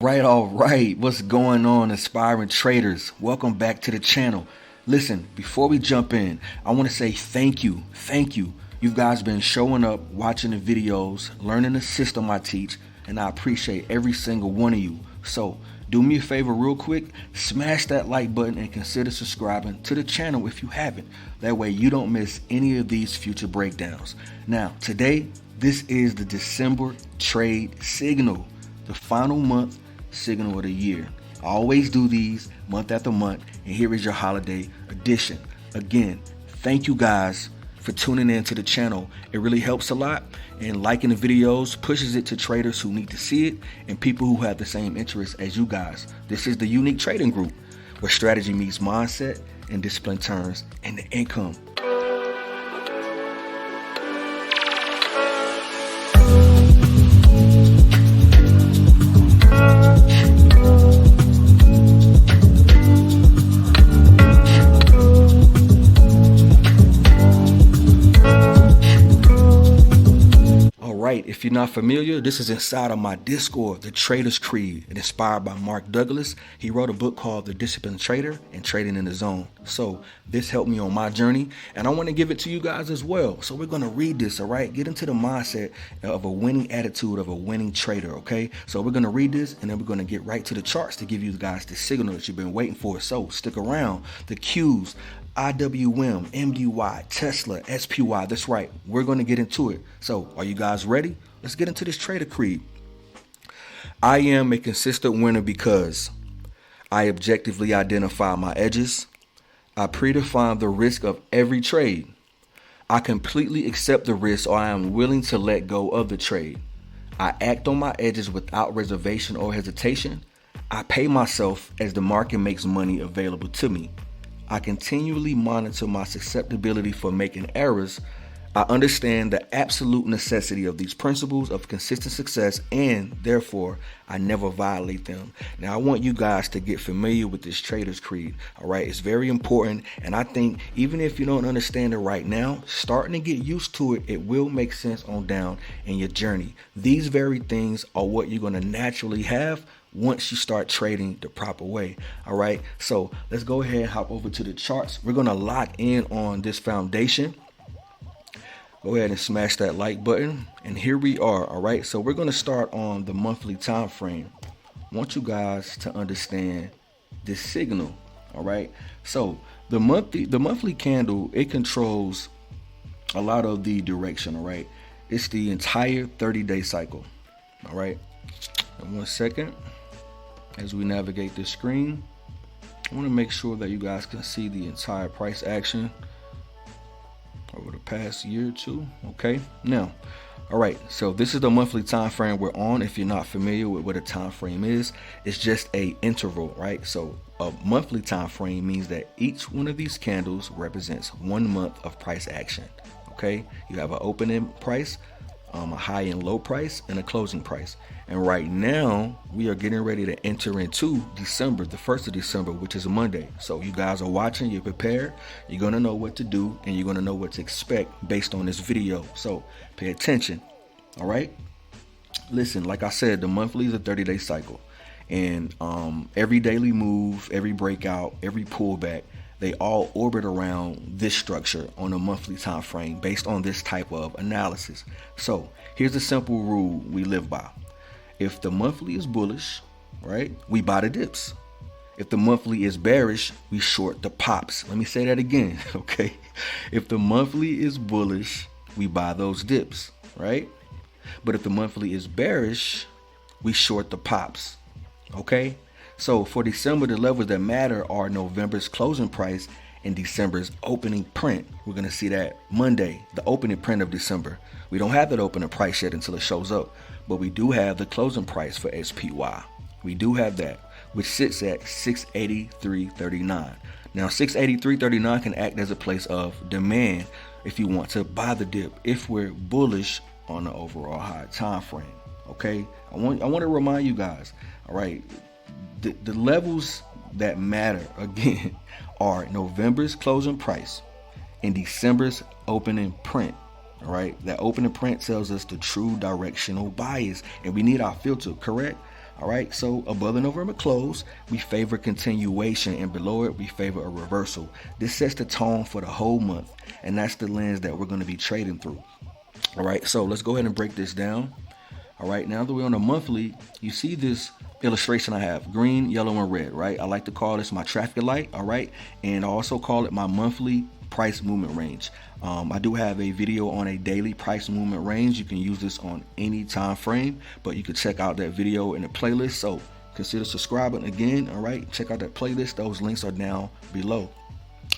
All right. What's going on, aspiring traders? Welcome back to the channel. Listen, before we jump in, I want to say thank you. Thank you. You guys been showing up, watching the videos, learning the system I teach, and I appreciate every single one of you. So, do me a favor real quick, smash that like button and consider subscribing to the channel if you haven't. That way you don't miss any of these future breakdowns. Now, today, this is the December trade signal, the final month signal of the year. I always do these month after month, and here is your holiday edition. Again, thank you guys for tuning in to the channel. It really helps a lot, and liking the videos pushes it to traders who need to see it and people who have the same interests as you guys. This is the unique trading group where strategy meets mindset and discipline turns into income. If you're not familiar, this is inside of my Discord, The Trader's Creed, and inspired by Mark Douglas. He wrote a book called The Disciplined Trader and Trading in the Zone. So this helped me on my journey, and I want to give it to you guys as well. So we're going to read this, all right? Get into the mindset of a winning attitude of a winning trader, okay? So we're going to read this, and then we're going to get right to the charts to give you guys the signal that you've been waiting for. So stick around. The cues, IWM, MDY, Tesla, SPY. That's right. We're going to get into it. So are you guys ready? Let's get into this trader creed. I am a consistent winner because I objectively identify my edges. I predefine the risk of every trade. I completely accept the risk, or I am willing to let go of the trade. I act on my edges without reservation or hesitation. I pay myself as the market makes money available to me. I continually monitor my susceptibility for making errors. I understand the absolute necessity of these principles of consistent success, and therefore I never violate them. Now, I want you guys to get familiar with this trader's creed. All right, it's very important, and I think even if you don't understand it right now, starting to get used to it, it will make sense on down in your journey. These very things are what you're going to naturally have once you start trading the proper way. All right, so let's go ahead and hop over to the charts. We're going to lock in on this foundation. Go ahead and smash that like button, and here we are. All right, so we're going to start on the monthly time frame. I want you guys to understand this signal. All right, so the monthly candle, it controls a lot of the direction. All right, it's the entire 30-day cycle. All right, and 1 second as we navigate this screen, I want to make sure that you guys can see the entire price action over the past year or two. Okay, now, all right, so this is the monthly time frame we're on. If you're not familiar with what a time frame is, it's just a interval, right? So a monthly time frame means that each one of these candles represents 1 month of price action. Okay, you have an opening price, a high and low price, and a closing price. And right now we are getting ready to enter into December, the 1st of December, which is a Monday. So you guys are watching, you're prepared, you're going to know what to do, and you're going to know what to expect based on this video. So pay attention. All right, listen, like I said, the monthly is a 30-day cycle, and every daily move, every breakout, every pullback, they all orbit around this structure on a monthly time frame based on this type of analysis. So here's a simple rule we live by. If the monthly is bullish, right, we buy the dips. If the monthly is bearish, we short the pops. Let me say that again, okay? If the monthly is bullish, we buy those dips, right? But if the monthly is bearish, we short the pops, okay? So for December, the levels that matter are November's closing price and December's opening print. We're going to see that Monday, the opening print of December. We don't have that opening price yet until it shows up, but we do have the closing price for SPY. We do have that, which sits at 683.39. Now 683.39 can act as a place of demand if you want to buy the dip, if we're bullish on the overall high time frame. Okay, I want to remind you guys, all right, the levels that matter again are November's closing price and December's opening print. All right, that opening print tells us the true directional bias, and we need our filter, correct? All right, so above the November close, we favor continuation, and below it, we favor a reversal. This sets the tone for the whole month, and that's the lens that we're going to be trading through. All right, so let's go ahead and break this down. All right, now that we're on a monthly, you see this illustration I have, green, yellow, and red, right? I like to call this my traffic light, all right? And I also call it my monthly price movement range. I do have a video on a daily price movement range. You can use this on any time frame, but you can check out that video in the playlist. So consider subscribing again, all right? Check out that playlist. Those links are down below.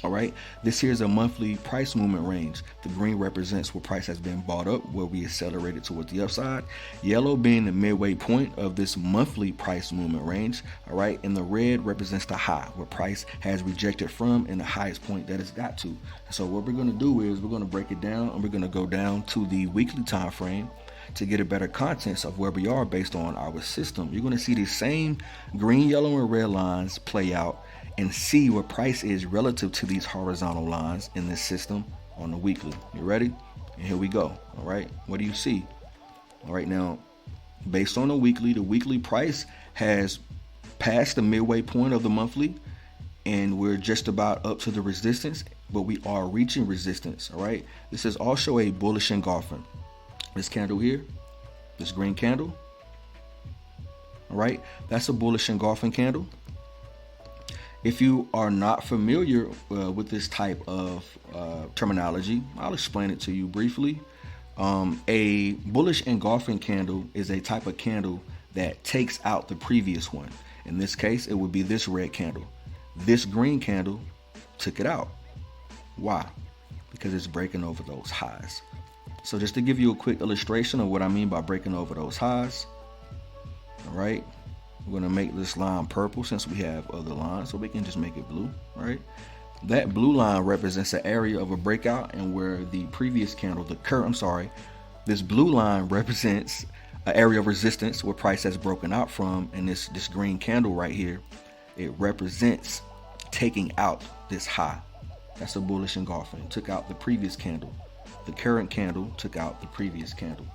All right, this here is a monthly price movement range. The green represents where price has been bought up, where we accelerated toward the upside. Yellow being the midway point of this monthly price movement range. All right, and the red represents the high, where price has rejected from and the highest point that it's got to. So what we're going to do is we're going to break it down, and we're going to go down to the weekly time frame to get a better context of where we are based on our system. You're going to see these same green, yellow, and red lines play out and see where price is relative to these horizontal lines in this system on the weekly. You ready? And here we go. All right, what do you see? All right, now based on the weekly price has passed the midway point of the monthly, and we're just about up to the resistance, but we are reaching resistance. All right, this is also a bullish engulfing. This candle here, this green candle, all right, that's a bullish engulfing candle. If you are not familiar with this type of terminology, I'll explain it to you briefly. A bullish engulfing candle is a type of candle that takes out the previous one. In this case, it would be this red candle. This green candle took it out. Why? Because it's breaking over those highs. So just to give you a quick illustration of what I mean by breaking over those highs, all right, we're going to make this line purple since we have other lines, so we can just make it blue, right? That blue line represents an area of a breakout, and where the previous candle, this blue line represents an area of resistance where price has broken out from, and this green candle right here, it represents taking out this high. That's a bullish engulfing. Took out the previous candle. The current candle took out the previous candle.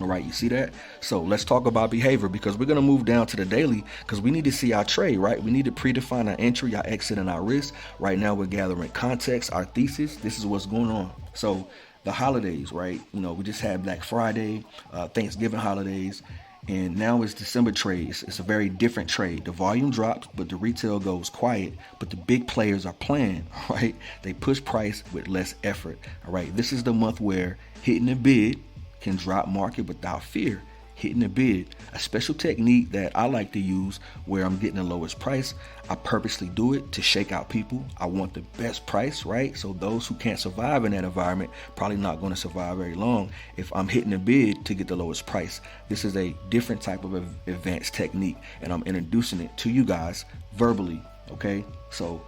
All right, you see that? So let's talk about behavior, because we're going to move down to the daily, because we need to see our trade, right? We need to predefine our entry, our exit, and our risk. Right now, we're gathering context, our thesis. This is what's going on. So the holidays, right? You know, we just had Black Friday, Thanksgiving holidays, and now it's December trades. It's a very different trade. The volume drops, but the retail goes quiet, but the big players are playing, right? They push price with less effort. All right, this is the month where hitting a bid can drop market without fear. Hitting a bid, a special technique that I like to use where I'm getting the lowest price. I purposely do it to shake out people. I want the best price, right? So those who can't survive in that environment probably not going to survive very long if I'm hitting a bid to get the lowest price. This is a different type of advanced technique, and I'm introducing it to you guys verbally, okay? So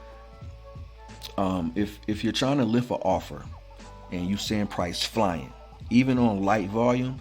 if you're trying to lift an offer and you seeing price flying, even on light volume,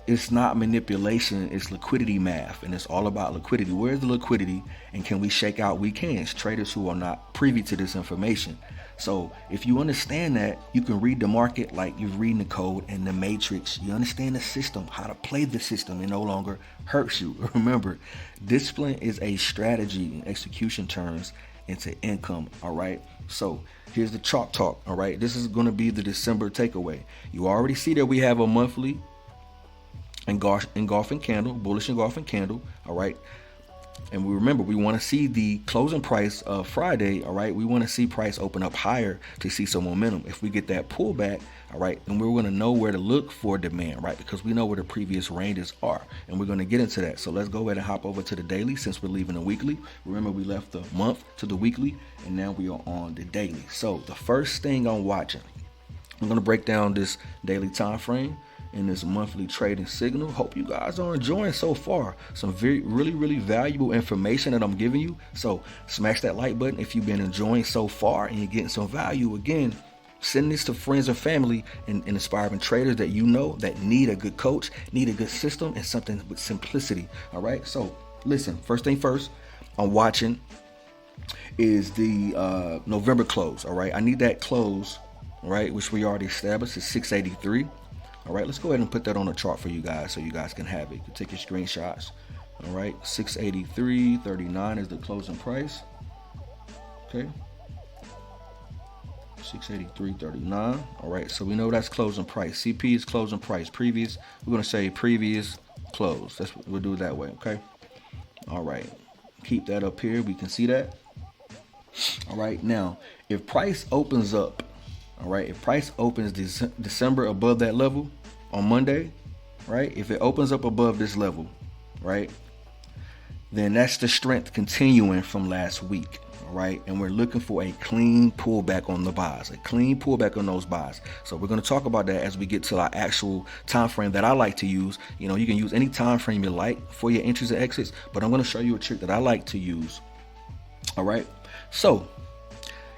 it's not manipulation, it's liquidity math, and it's all about liquidity. Where's the liquidity, and can we shake out weak hands? Traders who are not privy to this information. So if you understand that, you can read the market like you're reading the code in the matrix. You understand the system, how to play the system. It no longer hurts you. Remember, discipline is a strategy in execution turns into income. All right, so here's the chalk talk. All right, this is going to be the December takeaway. You already see that we have a monthly engulfing candle, bullish engulfing candle. All right, and we remember, we want to see the closing price of Friday. All right, we want to see price open up higher to see some momentum. If we get that pullback, all right, and we're going to know where to look for demand, right? Because we know where the previous ranges are, and we're going to get into that. So let's go ahead and hop over to the daily since we're leaving the weekly. Remember, we left the month to the weekly, and now we are on the daily. So the first thing I'm watching, I'm going to break down this daily time frame in this monthly trading signal. Hope you guys are enjoying so far. Some really valuable information that I'm giving you. So smash that like button if you've been enjoying so far and you're getting some value. Again, send this to friends and family and inspiring traders that you know that need a good coach, need a good system, and something with simplicity. All right, so listen, first thing first, I'm watching is the November close. All right, I need that close, all right, which we already established is 683. All right, let's go ahead and put that on the chart for you guys so you guys can have it. You can take your screenshots, All right, 683.39 is the closing price. Okay, 683.39. All right, so we know that's closing price. CP is closing price. Previous, we're gonna say previous close. That's what we'll do it that way. Okay. All right, keep that up here. We can see that. All right, now if price opens up, all right, if price opens December above that level on Monday, right? If it opens up above this level, right, then that's the strength continuing from last week. Right, and we're looking for a clean pullback on the buys, a clean pullback on those buys. So we're going to talk about that as we get to our actual time frame that I like to use. You know, you can use any time frame you like for your entries and exits, but I'm going to show you a trick that I like to use. All right, so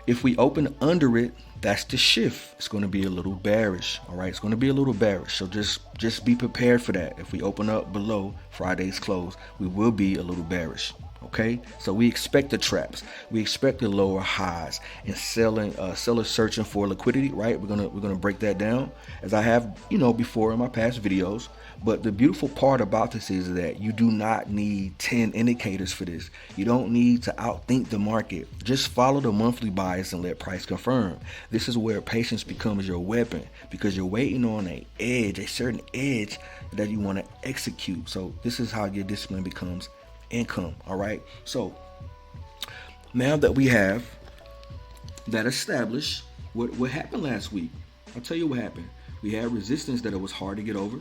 if we open under it, that's the shift. It's going to be a little bearish. All right, it's going to be a little bearish. So just be prepared for that. If we open up below Friday's close, we will be a little bearish. Okay, so we expect the traps, we expect the lower highs, and sellers searching for liquidity. Right, we're gonna break that down as I have before in my past videos. But the beautiful part about this is that you do not need 10 indicators for this. You don't need to outthink the market. Just follow the monthly bias and let price confirm. This is where patience becomes your weapon, because you're waiting on a certain edge that you want to execute. So this is how your discipline becomes income. All right, so now that we have that established, what happened last week, I'll tell you what happened. We had resistance that it was hard to get over.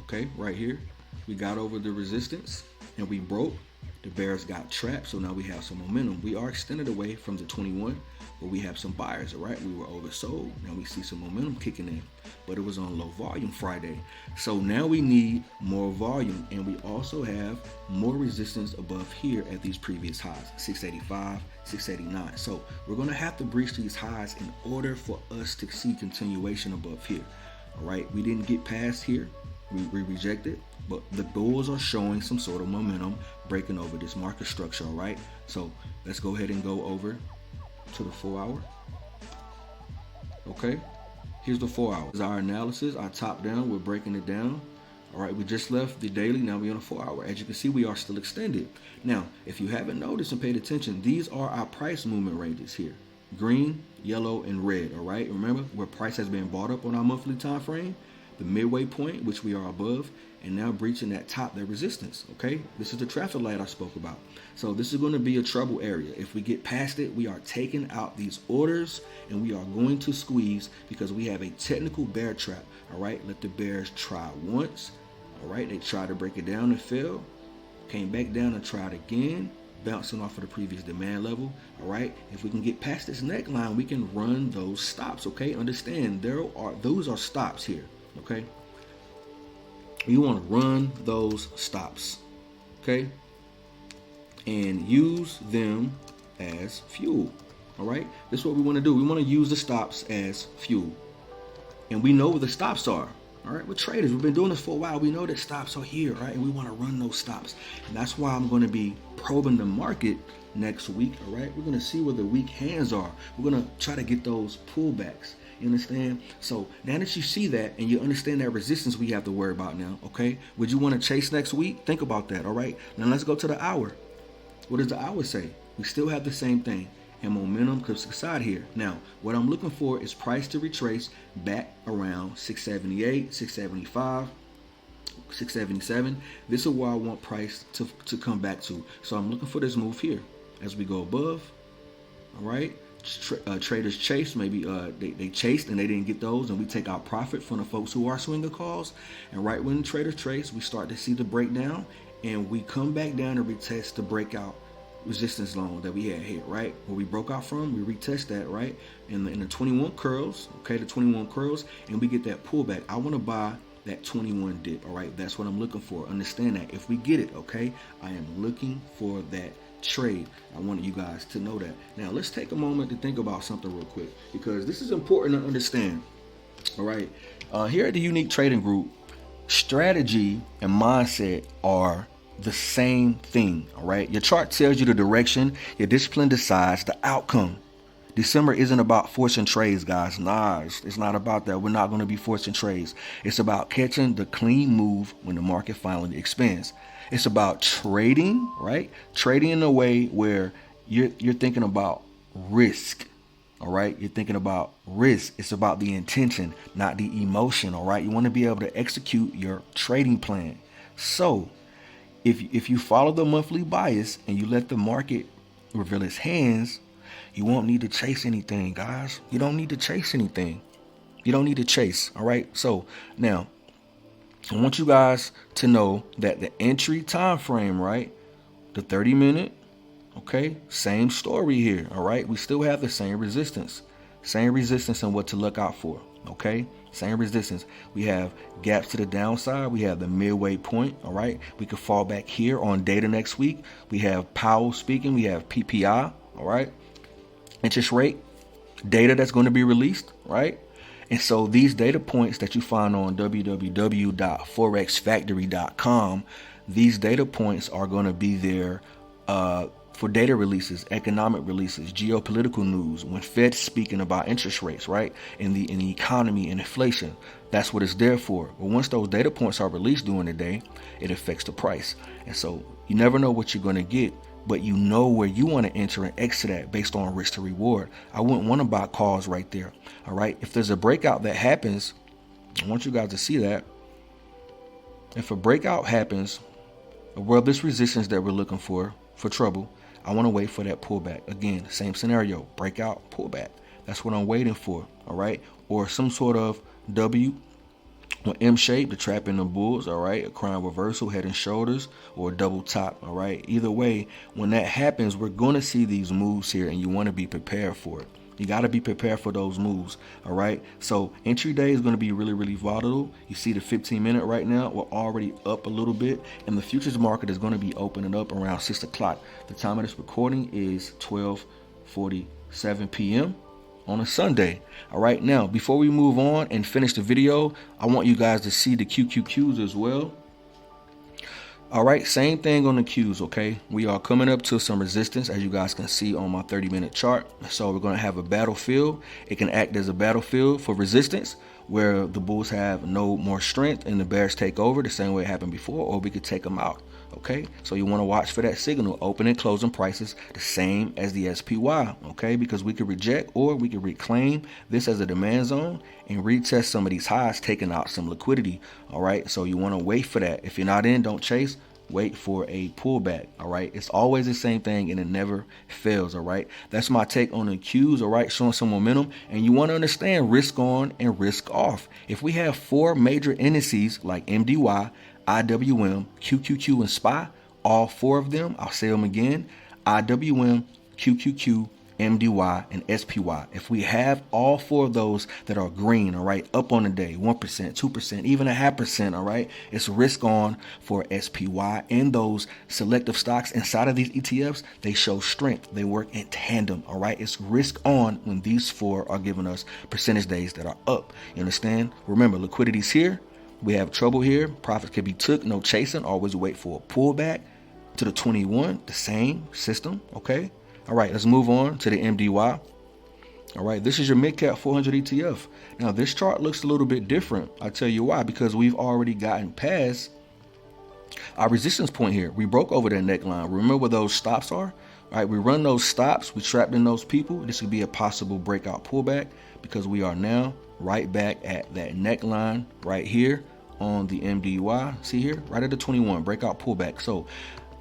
Okay, right here we got over the resistance and we broke. The bears got trapped, so now we have some momentum. We are extended away from the 21, but we have some buyers. All right, we were oversold. Now we see some momentum kicking in, but it was on low volume Friday. So now we need more volume, and we also have more resistance above here at these previous highs, 685, 689. So we're going to have to breach these highs in order for us to see continuation above here. All right, we didn't get past here. We rejected, but the bulls are showing some sort of momentum breaking over this market structure. All right, so let's go ahead and go over to the 4 hour. Okay, here's the 4 hour. This is our analysis, our top down. We're breaking it down. All right, we just left the daily. Now we're on a 4 hour. As you can see, we are still extended. Now, if you haven't noticed and paid attention, these are our price movement ranges here: green, yellow, and red. All right, remember where price has been bought up on our monthly time frame, the midway point, which we are above, and now breaching that top, that resistance. Okay, this is the traffic light I spoke about. So this is going to be a trouble area. If we get past it, we are taking out these orders and we are going to squeeze, because we have a technical bear trap. All right, let the bears try once. All right, they tried to break it down and failed, came back down and tried again, bouncing off of the previous demand level. All right, if we can get past this neckline, we can run those stops. Okay, understand those are stops here. Okay, you want to run those stops, okay, and use them as fuel. All right, this is what we want to do. We want to use the stops as fuel, and we know where the stops are. All right, we're traders. We've been doing this for a while. We know that stops are here, right? And we want to run those stops, and that's why I'm going to be probing the market next week. All right, we're going to see where the weak hands are. We're going to try to get those pullbacks. You understand? So now that you see that and you understand that resistance we have to worry about now, okay? Would you want to chase next week? Think about that, all right? Now let's go to the hour. What does the hour say? We still have the same thing, and momentum could subside here. Now, what I'm looking for is price to retrace back around 678, 675, 677. This is where I want price to come back to. So I'm looking for this move here as we go above, all right? Traders chase, maybe they chased and they didn't get those, and we take our profit from the folks who are swinger calls. And right when the traders trace, we start to see the breakdown, and we come back down and retest the breakout resistance zone that we had here, right? Where we broke out from, we retest that, right? In the 21 curls, okay, the 21 curls, and we get that pullback. I want to buy that 21 dip, all right? That's what I'm looking for. Understand that. If we get it, okay, I am looking for that trade. I wanted you guys to know that. Now let's take a moment to think about something real quick, because this is important to understand. All right, here at the Unique Trading Group, strategy and mindset are the same thing. All right, your chart tells you the direction, your discipline decides the outcome. December isn't about forcing trades, guys. Nah, it's not about that. We're not going to be forcing trades. It's about catching the clean move when the market finally expands. It's about trading, right? Trading in a way where you're thinking about risk. All right, you're thinking about risk. It's about the intention, not the emotion. All right, you want to be able to execute your trading plan. So, if you follow the monthly bias and you let the market reveal its hands, you won't need to chase anything, guys. You don't need to chase anything. You don't need to chase. All right. So now, I want you guys to know that the entry time frame, right? The 30-minute. Okay, same story here. All right, we still have the same resistance and what to look out for. Okay, same resistance. We have gaps to the downside. We have the midway point. All right, we could fall back here on data next week. We have Powell speaking. We have PPI. All right, interest rate data that's going to be released. Right. And so these data points that you find on www.forexfactory.com, these data points are going to be there for data releases, economic releases, geopolitical news, when Fed's speaking about interest rates, right? In the economy and inflation. That's what it's there for. But once those data points are released during the day, it affects the price. And so you never know what you're going to get, but you know where you want to enter and exit at based on risk to reward. I wouldn't want to buy calls right there. All right. If there's a breakout that happens, I want you guys to see that. If a breakout happens, well, this resistance that we're looking for trouble, I want to wait for that pullback. Again, same scenario, breakout, pullback. That's what I'm waiting for. All right. Or some sort of W or M shape to trap in the bulls. All right. A crown reversal, head and shoulders, or a double top. All right. Either way, when that happens, we're going to see these moves here, and you want to be prepared for it. You got to be prepared for those moves. All right. So entry day is going to be really, really volatile. You see the 15-minute right now, we're already up a little bit, and the futures market is going to be opening up around 6 o'clock. The time of this recording is 12:47 p.m. on a Sunday. All right. Now, before we move on and finish the video, I want you guys to see the QQQs as well. All right, same thing on the Qs, okay? We are coming up to some resistance, as you guys can see on my 30-minute chart. So we're going to have a battlefield. It can act as a battlefield for resistance, where the bulls have no more strength and the bears take over the same way it happened before, or we could take them out, okay? So you want to watch for that signal, open and closing prices the same as the SPY, okay? Because we could reject or we could reclaim this as a demand zone and retest some of these highs, taking out some liquidity, all right? So you want to wait for that. If you're not in, don't chase. Wait for a pullback. All right, it's always the same thing and it never fails. All right, that's my take on the Qs. All right, showing some momentum, and you want to understand risk on and risk off. If we have four major indices like MDY, IWM, QQQ, and SPY, all four of them, I'll say them again: IWM, QQQ, MDY, and SPY. If we have all four of those that are green, all right, up on the day, 1%, 2%, even 0.5%, all right, it's risk on for SPY. And those selective stocks inside of these ETFs, they show strength. They work in tandem, all right. It's risk on when these four are giving us percentage days that are up. You understand? Remember, liquidity's here. We have trouble here. Profits can be took, no chasing. Always wait for a pullback to the 21, the same system, okay. All right, let's move on to the MDY. All right, this is your mid-cap 400 ETF. Now, this chart looks a little bit different. I'll tell you why, because we've already gotten past our resistance point here. We broke over that neckline. Remember where those stops are? All right, we run those stops. We trapped in those people. This could be a possible breakout pullback because we are now right back at that neckline right here on the MDY. See here, right at the 21, breakout pullback. So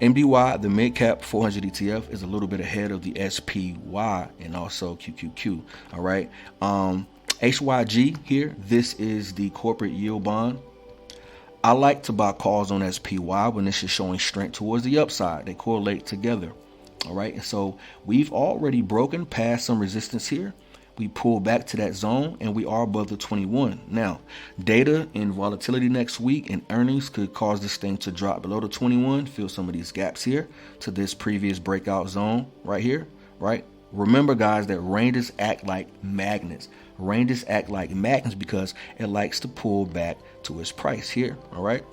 MDY, the mid-cap 400 ETF, is a little bit ahead of the SPY and also QQQ. All right. HYG here, this is the corporate yield bond. I like to buy calls on SPY when this is showing strength towards the upside. They correlate together. All right. And so we've already broken past some resistance here. We pull back to that zone and we are above the 21. Now, data and volatility next week and earnings could cause this thing to drop below the 21, fill some of these gaps here to this previous breakout zone right here, right? Remember, guys, that ranges act like magnets. Ranges act like magnets because it likes to pull back to its price here, all right?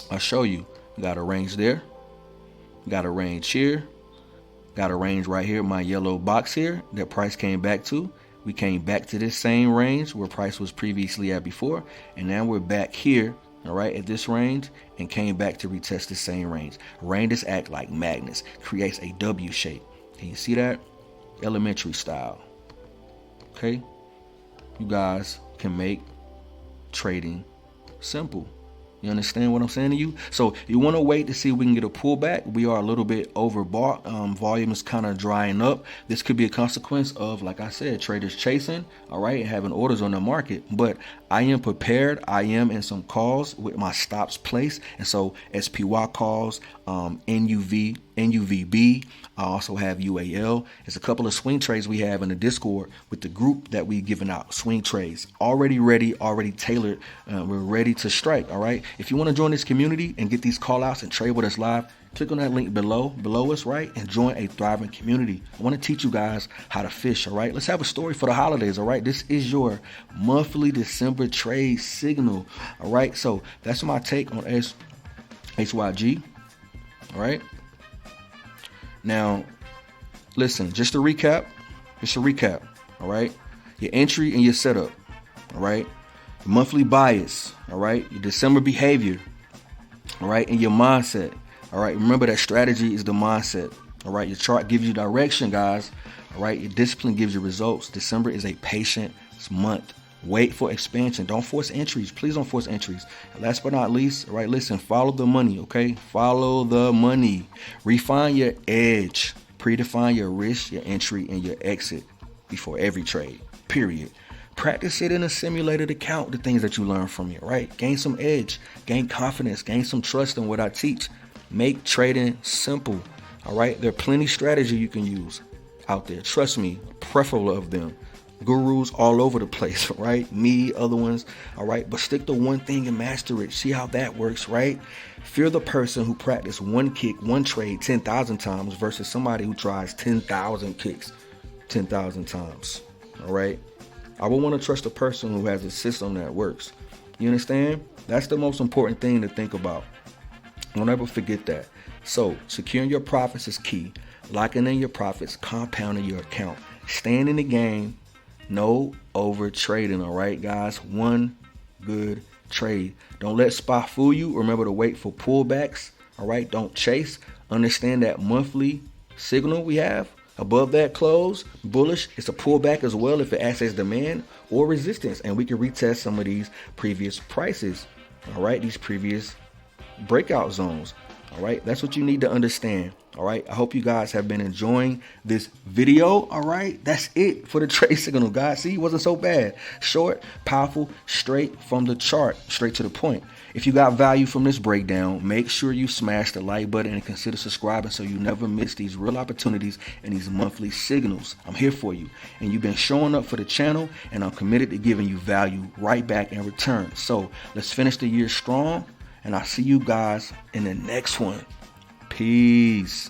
I'll show you. We got a range there. Got a range here. Got a range right here, my yellow box here that price came back to. We came back to this same range where price was previously at before, and now we're back here all right, at this range, and came back to retest the same range. Ranges act like magnets, creates a W shape. Can you see that? Elementary style. Okay? You guys can make trading simple. You understand what I'm saying to you? So you want to wait to see if we can get a pullback. We are a little bit overbought. Volume is kind of drying up. This could be a consequence of, like I said, traders chasing, all right, and having orders on the market. But I am prepared. I am in some calls with my stops placed. And so SPY calls, NUVB. I also have UAL. It's a couple of swing trades we have in the Discord with the group that we've given out. Swing trades already ready, already tailored. We're ready to strike. All right. If you want to join this community and get these call outs and trade with us live, click on that link below us, right, and join a thriving community. I want to teach you guys how to fish. All right. Let's have a story for the holidays. All right. This is your monthly December trade signal. All right. So that's my take on HYG. All right. Now, listen, just to recap. All right. Your entry and your setup. All right. Your monthly bias. All right. Your December behavior. All right. And your mindset. All right. Remember that strategy is the mindset. All right. Your chart gives you direction, guys. All right. Your discipline gives you results. December is a patient month. Wait for expansion. Don't force entries. Please don't force entries. And last but not least, all right, listen, follow the money, okay? Follow the money. Refine your edge. Predefine your risk, your entry, and your exit before every trade, period. Practice it in a simulated account, the things that you learn from it, right? Gain some edge, gain confidence, gain some trust in what I teach. Make trading simple, all right? There are plenty of strategy you can use out there. Trust me, preferable of them. Gurus all over the place, right? Me, other ones, all right? But stick to one thing and master it. See how that works, right? Fear the person who practiced one kick, one trade 10,000 times versus somebody who tries 10,000 kicks 10,000 times, all right? I would want to trust a person who has a system that works. You understand? That's the most important thing to think about. Don't ever forget that. So securing your profits is key. Locking in your profits, compounding your account. Staying in the game. No over trading, all right, guys? One good trade. Don't let SPY fool you. Remember to wait for pullbacks, all right? Don't chase. Understand that monthly signal we have. Above that close, bullish, it's a pullback as well if it acts as demand or resistance. And we can retest some of these previous prices, all right? These previous breakout zones, all right? That's what you need to understand. All right. I hope you guys have been enjoying this video. All right. That's it for the trade signal, guys. See, it wasn't so bad. Short, powerful, straight from the chart, straight to the point. If you got value from this breakdown, make sure you smash the like button and consider subscribing so you never miss these real opportunities and these monthly signals. I'm here for you. And you've been showing up for the channel, and I'm committed to giving you value right back in return. So let's finish the year strong, and I'll see you guys in the next one. Peace.